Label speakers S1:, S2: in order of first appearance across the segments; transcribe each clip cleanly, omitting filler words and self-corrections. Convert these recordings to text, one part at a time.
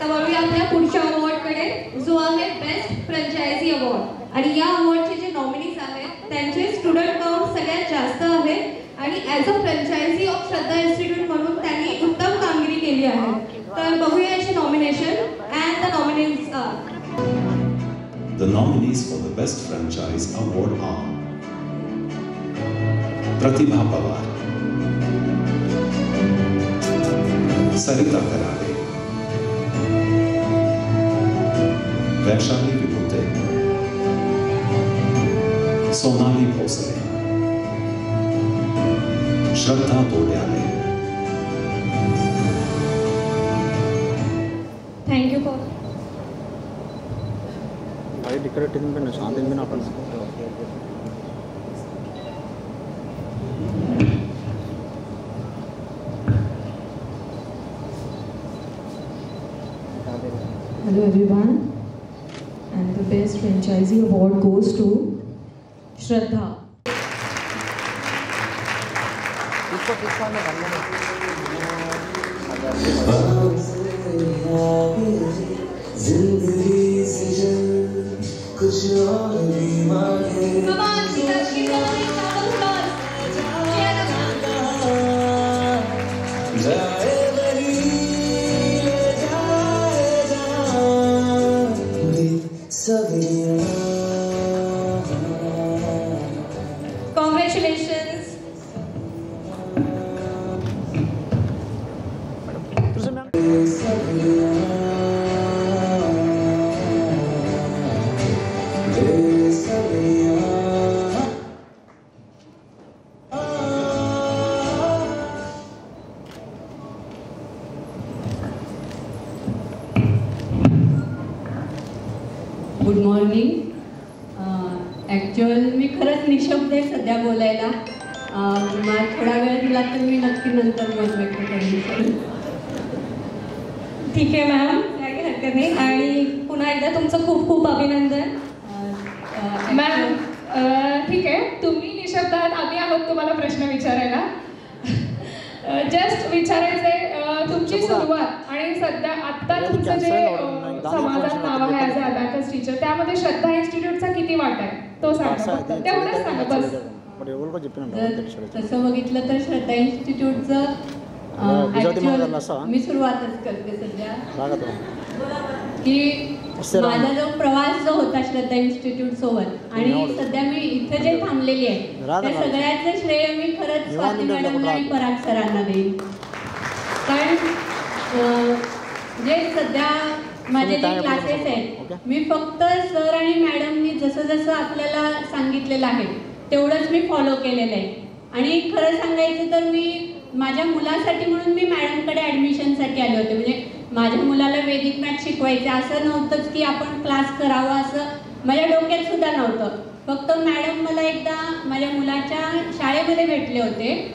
S1: आता वळूया आपल्या पुढच्या अवॉर्डकडे, जो आहे बेस्ट फ्रँचायझी अवॉर्ड. आणि या अवॉर्डचे जे नॉमिनीज आहेत त्यांचे स्टुडंट काउंट सगळ्यात जास्त आहे आणि as a franchise of Shraddha institute म्हणून त्यांनी उत्तम कामगिरी केली आहे. तर बघूया याचे nomination. And the nominees are
S2: The nominees for the Best Franchise Award are Pratibha Pawar, Sarita Karade, Vaishali Vibhute, Sonali Bhosale, Shraddha Todyale.
S1: Thank you for
S3: decorating में शांति में अपन
S4: Hello everyone, and the best franchisee award goes to Shraddha.
S5: कुछ और भी मांगे जाए बरी ले जाए जान भी सविया.
S1: Congratulations.
S6: Good morning. ॲक्च्युअल मी खरंच निशब्द आहे सध्या बोलायला. मला थोडा वेळ दिला तर मी नक्की नंतर मत व्यक्त करेन.
S1: ठीक आहे मॅम, काही हरकत नाही. आणि पुन्हा एकदा तुमचं खूप खूप अभिनंदन.
S7: मॅम ठीक आहे, तुम्ही निशब्द आहात, आम्ही आहोत तुम्हाला प्रश्न विचारायला. जस्ट विचारायचंय तुमची सुरुवात आणि सध्या आत्ता तुमचं जे समाजात नाव आहे ॲज अ अबॅकस टीचर, त्यामध्ये श्रद्धा इन्स्टिट्यूटचा किती वाटा आहे तो सांगा. तेवढंच सांगा बस.
S6: तसं बघितलं तर श्रद्धा इन्स्टिट्यूटचं मी सुरुवातच करते सध्या की माझा जो प्रवास जो होता श्रद्धा इन्स्टिट्यूट सोबत आणि सध्या मी इथे जे थांबलेली आहे त्या सगळ्याचं श्रेय मी खरंच स्वाती मॅडमला आणि पराग सरांना देईन. कारण जे सध्या माझे जे क्लासेस आहेत मी फक्त सर आणि मॅडमनी जसं जसं आपल्याला सांगितलेलं आहे तेवढंच मी फॉलो केलेलं आहे. आणि खरं सांगायचं तर मी माझ्या मुलासाठी म्हणून मी मॅडमकडे ॲडमिशनसाठी आले होते. म्हणजे माझ्या मुलाला वेदिक मॅथ शिकवायचं असं नव्हतंच की आपण क्लास करावा असं माझ्या डोक्यात सुद्धा नव्हतं. फक्त मॅडम मला एकदा माझ्या मुलाच्या शाळेमध्ये भेटले होते.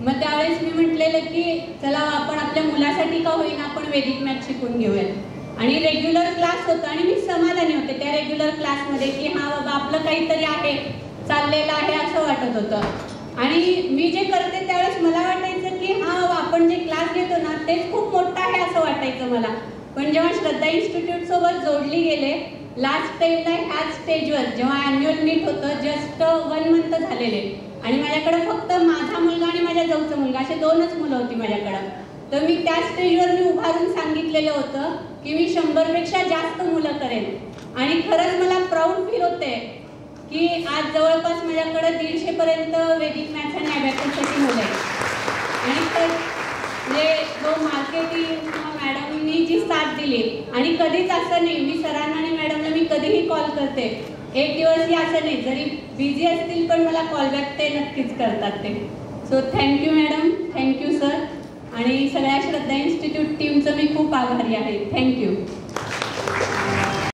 S6: मग त्यावेळेस मी म्हटलेलं की चला आपण आपल्या मुलासाठी का होईना आपण वेदिक मॅथ शिकून घेऊयात. आणि रेग्युलर क्लास होता आणि मी समाधानी होते त्या रेग्युलर क्लासमध्ये की हां बाबा आपलं काहीतरी आहे चाललेलं आहे असं वाटत होतं. आणि मी जे करते त्यावेळेस मला वाटायचं की हां बाबा आपण जे क्लास घेतो ना तेच खूप मोठं आहे असं वाटायचं मला. पण जेव्हा श्रद्धा इन्स्टिट्यूटसोबत जोडली गेले लास्ट स्टेजला ह्याच स्टेजवर जेव्हा ॲन्युअल मीट होतं जस्ट 1 मंथ झालेले आणि माझ्याकडं फक्त माझा मुलगा आणि माझ्या जाऊचा मुलगा असे 2च मुलं होती माझ्याकडं. तर मी त्या स्टेजवर मी उभारून सांगितलेलं होतं की मी 100पेक्षा जास्त मुलं करेन. आणि खरंच मला प्राऊड फील होते की आज जवळपास माझ्याकडे 150पर्यंत वेदिक मॅथ्स आणि ॲबॅकससाठी मुलं आहेत. आणि म्हणजे जो मार्केटिंग किंवा मॅडमनी जी साथ दिली आणि कधीच असं नाही मी सरांना आणि मॅडमला मी कधीही कॉल करते एक दिवसही असं नाही जरी बिझी असतील पण मला कॉल बॅक ते नक्कीच करतात ते. So thank you madam, thank you sir आणि सगळ्या श्रद्धा इन्स्टिट्यूट टीमचं मी खूप आभारी आहे. थँक्यू.